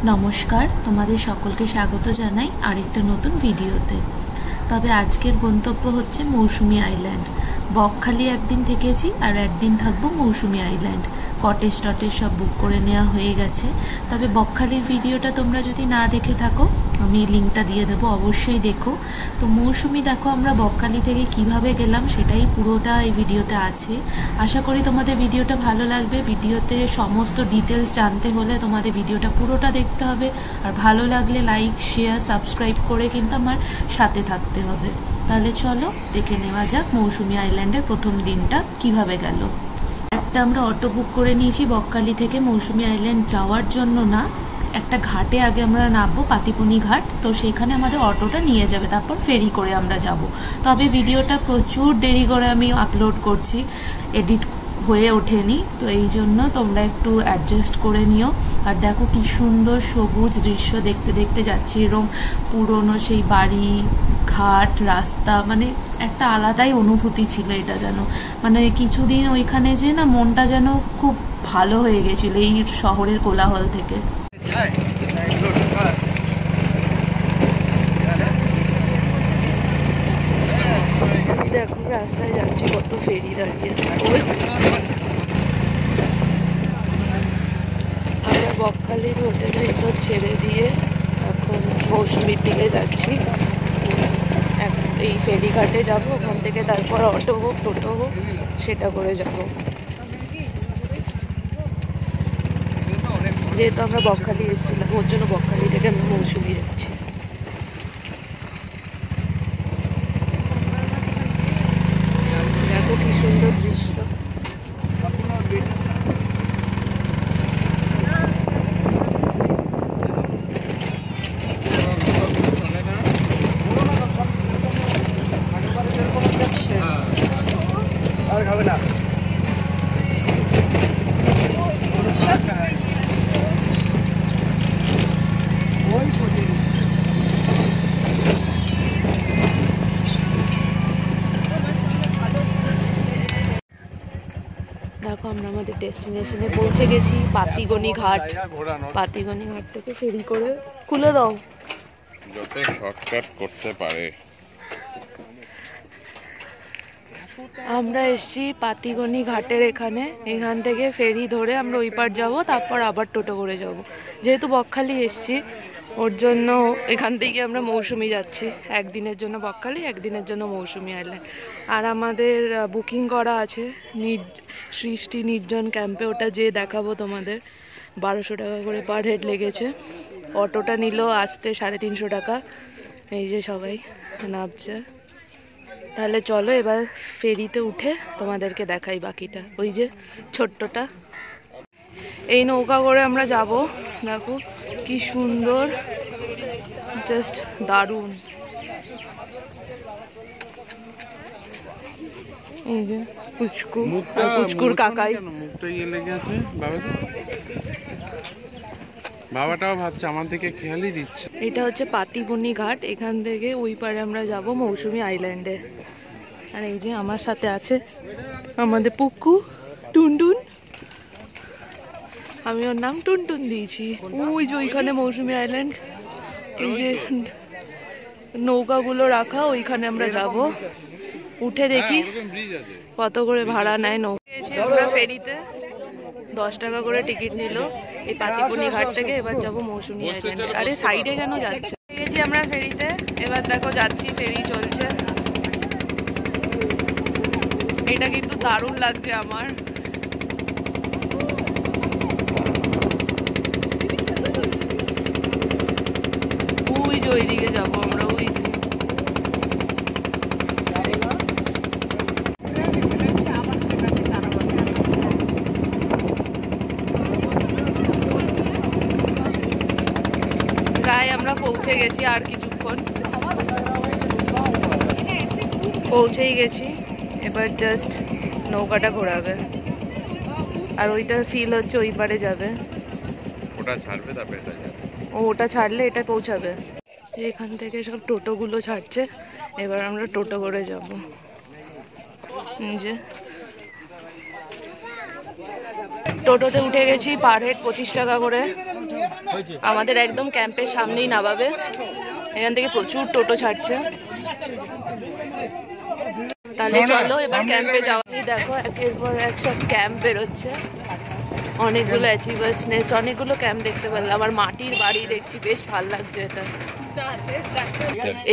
নমস্কার, তোমাদের সকলকে স্বাগত জানাই আরেকটা নতুন ভিডিওতে। তবে আজকের গন্তব্য হচ্ছে মৌসুমী আইল্যান্ড। বকখালি একদিন থেকেছি আর একদিন থাকবো মৌসুমী আইল্যান্ড। কটেজ টটেজ সব বুক করে নেওয়া হয়ে গেছে। তবে বকখালির ভিডিওটা তোমরা যদি না দেখে থাকো, আমি লিঙ্কটা দিয়ে দেবো, অবশ্যই দেখো। তো মৌসুমী দেখো আমরা বকখালি থেকে কিভাবে গেলাম সেটাই পুরোটা এই ভিডিওতে আছে। আশা করি তোমাদের ভিডিওটা ভালো লাগবে। ভিডিওতে সমস্ত ডিটেলস জানতে হলে তোমাদের ভিডিওটা পুরোটা দেখতে হবে। আর ভালো লাগলে লাইক, শেয়ার, সাবস্ক্রাইব করে কিন্তু আমার সাথে থাকতে হবে। তাহলে চলো দেখে নেওয়া যাক মৌসুমী আইল্যান্ডের প্রথম দিনটা কিভাবে গেল। একটা আমরা অটো বুক করে নিয়েছি বকখালি থেকে মৌসুমী আইল্যান্ড যাওয়ার জন্য না, একটা ঘাটে আগে আমরা নামবো, পাতিপুনি ঘাট। তো সেখানে আমাদের অটোটা নিয়ে যাবে, তারপর ফেরি করে আমরা যাব। তবে ভিডিওটা প্রচুর দেরি করে আমি আপলোড করছি, এডিট হয়ে ওঠেনি, তো এই জন্য তোমরা একটু অ্যাডজাস্ট করে নিও। আর দেখো কি সুন্দর সবুজ দৃশ্য দেখতে দেখতে যাচ্ছি, এরকম পুরনো সেই বাড়ি, ঘাট, রাস্তা, মানে একটা আলাদাই অনুভূতি ছিল এটা। যেন মানে কিছুদিন ওইখানে যে না, মনটা যেন খুব ভালো হয়ে গেছিলো এই শহরের কোলাহল থেকে। দেখো রাস্তায় যাচ্ছি, কত ফেরি দাঁড়িয়ে। আমরা বকখালির হোটেলে এসব ছেড়ে দিয়ে এখন মৌসুমীর দিকে যাচ্ছি। এই ফেরিঘাটে যাব, ওখান থেকে তারপর অটো হোক, টোটো হোক, সেটা করে যাব। যেহেতু আমরা বকখালি এসেছিলাম, ওর জন্য বকখালি থেকে আমি মৌসুমী যাচ্ছি। দেখো কি সুন্দর দৃশ্য। দেখো আমরা আমাদের ডেস্টিনেশনে পৌঁছে গেছি, পাতিগনি ঘাট। পাতিগনি ঘাট থেকে ফেরি করে খুলে দাও, যত শর্টকাট করতে পারে। আমরা এসছি পাতিগনি ঘাটের এখানে। এখান থেকে ফেরি ধরে আমরা ওই পার যাবো, তারপর আবার টোটো করে যাব। যেহেতু বকখালি এসছি, ওর জন্য এখান থেকে আমরা মৌসুমী যাচ্ছি। একদিনের জন্য বকখালি, একদিনের জন্য মৌসুমী আইল্যান্ড। আর আমাদের বুকিং করা আছে সৃষ্টি নির্জন ক্যাম্পে, ওটা যে দেখাবো তোমাদের। 1200 টাকা করে পার হেড লেগেছে। অটোটা নিল আসতে 350 টাকা। এই যে সবাই নামছে। তাহলে চলো এবার ফেরিতে উঠে তোমাদেরকে দেখাই বাকিটা। ওই যে ছোট্টটা, এই নৌকা করে আমরা যাব। দেখো কি সুন্দর, জাস্ট দারুণ। এই যে পুচকু আর পুচকুর কাকাই। মুখটা ইয়ে লেগে আছে বাবাটাও ভাবছে আমার থেকে খেয়ালই দিচ্ছে। এটা হচ্ছে পাতিবনি ঘাট, এখান থেকে ওই পারে আমরা যাব মৌসুমী আইল্যান্ডে। আর এই যে আমার সাথে আছে আমাদের পুক্কু টুনটুন, আমি ওর নাম টুনটুন দিয়েছি। ওই যে ওইখানে মৌসুমী আইল্যান্ড, এই যে নৌকাগুলো রাখা, ওইখানে আমরা যাব। উঠে দেখি কত করে ভাড়া নেয় নৌকা। আমরা ফেরিতে 10 টাকা করে টিকিট নিল এই পাতিপুনি ঘাট থেকে। এবার যাবো মৌসুমী আইল্যান্ডে। আরে সাইডে কেন যাচ্ছে? গেছি আমরা ফেরিতে, এবার দেখো যাচ্ছি, ফেরি চলছে। এটা কিন্তু দারুণ লাগছে আমার। ওই যে ওইদিকে যাবো আমরা, ওই যে প্রায় আমরা পৌঁছে গেছি, আর কিছুক্ষণ পৌঁছেই গেছি। এবার জাস্ট নৌকাটা ঘোরাবে, আর ওইটা ফিল হচ্ছে ওই পারে যাবে। ওটা ছাড়বে তারপর এটা যাবে। ওটা ছাড়লে এটা পৌঁছাবে। এখান থেকে সব টোটোগুলো ছাড়ছে, এবার আমরা টোটো করে যাব। যে টোটোতে উঠে গেছি, পার হেড 25 টাকা করে। আমাদের একদম ক্যাম্পের সামনেই নামাবে। এখান থেকে প্রচুর টোটো ছাড়ছে। তাহলে চলো এবার ক্যাম্পে যাওয়া। দেখো একের পর এক সব ক্যাম্প বেরোচ্ছে, অনেকগুলো অ্যাচিভার্স নেস্ট, অনেকগুলো ক্যাম্প দেখতে পারলাম। আর মাটির বাড়ি দেখছি, বেশ ভালো লাগছে এটা।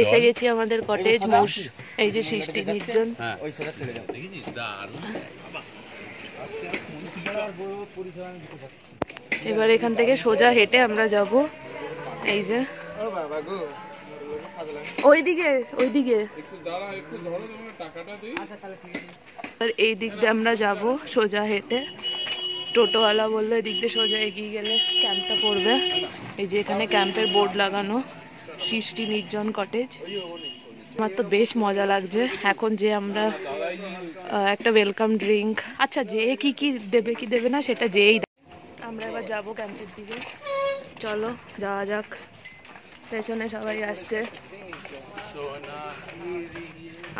এসে গেছি আমাদের কটেজ মৌস, এই যে সৃষ্টি নির্জন। এবার এখান থেকে সোজা হেঁটে আমরা যাব এই যে ওইদিকে এই দিক দিয়ে আমরা যাব সোজা হেঁটে। টোটোওয়ালা বললো এদিক দিয়ে সোজা এগিয়ে গেলে ক্যাম্পটা পড়বে। এই যে এখানে ক্যাম্পের বোর্ড লাগানো, সৃষ্টি নির্জন কটেজ। আমার তো বেশ মজা লাগছে। এখন যে আমরা একটা ওয়েলকাম ড্রিঙ্ক, আচ্ছা যে কি দেবে কি দেবে না সেটা যেই। আমরা এবার যাবো ক্যাম্পের দিকে, চলো যাওয়া যাক। পেছনে সবাই আসছে,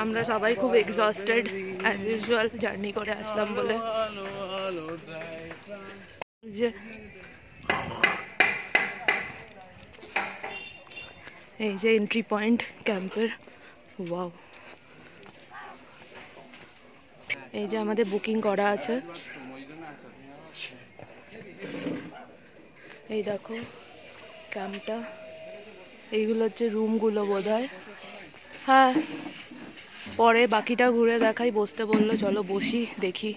আমরা সবাই খুব এক্সস্টেড অ্যাজ ইউজুয়াল জার্নি করে আসলাম বলে। যে এই যে এন্ট্রি পয়েন্ট ক্যাম্পের, ওয়াও। এই যে আমাদের বুকিং করা আছে, এই দেখো ক্যাম্পটা। এইগুলো হচ্ছে রুমগুলো বোধহয়। হ্যাঁ, পরে বাকিটা ঘুরে দেখাই। বসতে বললো, চলো বসি, দেখি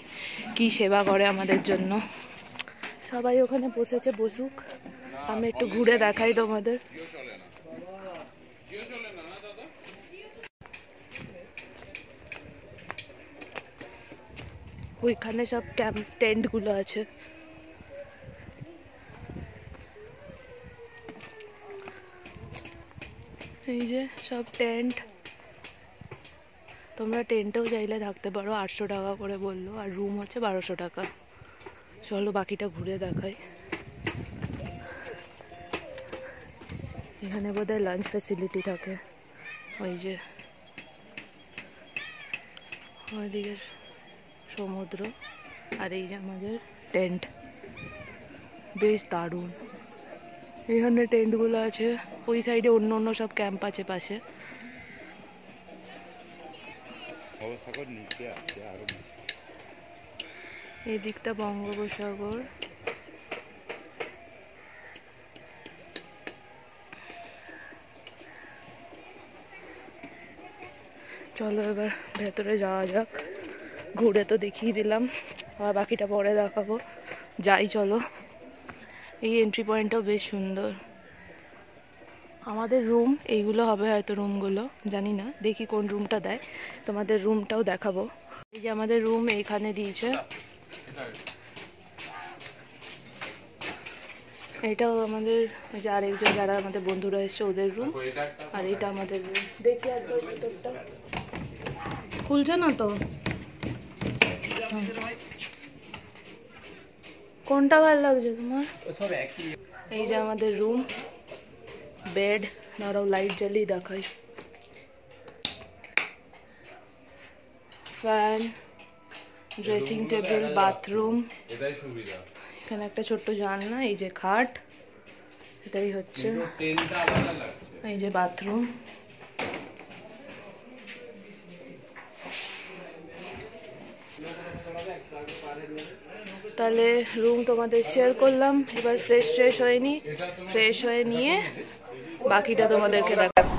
কি সেবা করে আমাদের জন্য। সবাই ওখানে বসেছে, বসুক, আমি একটু ঘুরে দেখাই তোমাদের। ওইখানে সব ক্যাম্প টেন্টগুলো আছে। এই যে সব টেন্ট, তোমরা টেন্টেও চাইলে থাকতে পারো, 800 টাকা করে বললো, আর রুম হচ্ছে 1200 টাকা। চলো বাকিটা ঘুরে দেখাই। এখানে বোধহয় লাঞ্চ ফ্যাসিলিটি থাকে। ওই যে ওইদিকে সমুদ্র, আর এই যে আমাদের টেন্ট, বেশ দারুণ। এখানে টেন্টগুলো আছে, ওই সাইডে অন্য অন্য সব ক্যাম্প আছে পাশে। এই দিকটা বঙ্গোপসাগর। চলো এবার ভেতরে যাওয়া যাক। ঘুরে তো দেখিয়ে দিলাম, আর বাকিটা পরে দেখাবো। যাই চলো। এই এন্ট্রি পয়েন্টটাও বেশ সুন্দর। আমাদের রুম এইগুলো হবে হয়তো, রুমগুলো জানি না, দেখি কোন রুমটা দেয়। তোমাদের রুমটাও দেখাবো। এই যে আমাদের রুম এইখানে দিয়েছে, এটাও আমাদের ওই যে আরেকজন যারা আমাদের বন্ধুরা এসছে ওদের রুম, আর এটা আমাদের রুম। দেখি একবার ভিতরটা, খুলছে না তো, কোনটা ভালো লাগছে তোমার? এই যে আমাদের রুম, বেড, দাঁড়াও লাইট জ্বালিয়ে দেখাই। ফ্যান, ড্রেসিং টেবিল, বাথরুম, এখানে একটা ছোট্ট জানলা, এই যে খাট, এটাই হচ্ছে এই যে বাথরুম। তাহলে রুম তোমাদের শেয়ার করলাম। এবার ফ্রেশ হয়ে নিয়ে বাকিটা তোমাদেরকে দেখাবো।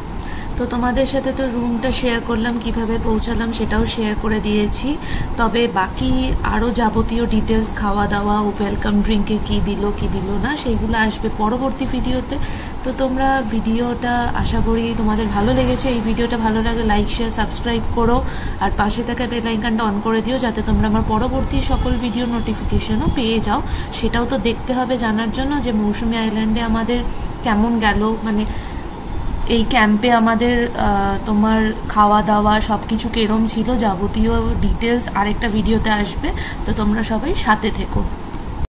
তো তোমাদের সাথে তো রুমটা শেয়ার করলাম, কিভাবে পৌঁছালাম সেটাও শেয়ার করে দিয়েছি। তবে বাকি আরও যাবতীয় ডিটেলস, খাওয়া দাওয়া ও ওয়েলকাম ড্রিঙ্কে কী দিল না, সেইগুলো আসবে পরবর্তী ভিডিওতে। তো তোমরা ভিডিওটা আশা করি তোমাদের ভালো লেগেছে। এই ভিডিওটা ভালো লাগলে লাইক, শেয়ার, সাবস্ক্রাইব করো, আর পাশে থাকা বেল আইকনটা অন করে দিও, যাতে তোমরা আমার পরবর্তী সকল ভিডিওর নোটিফিকেশনও পেয়ে যাও। সেটাও তো দেখতে হবে জানার জন্য যে মৌসুমী আইল্যান্ডে আমাদের কেমন গেল, মানে এই ক্যাম্পে আমাদের তোমার খাওয়া দাওয়া সব কিছু কেরম ছিল, যাবতীয় ডিটেলস আরেকটা ভিডিওতে আসবে। তো তোমরা সবাই সাথে থেকো।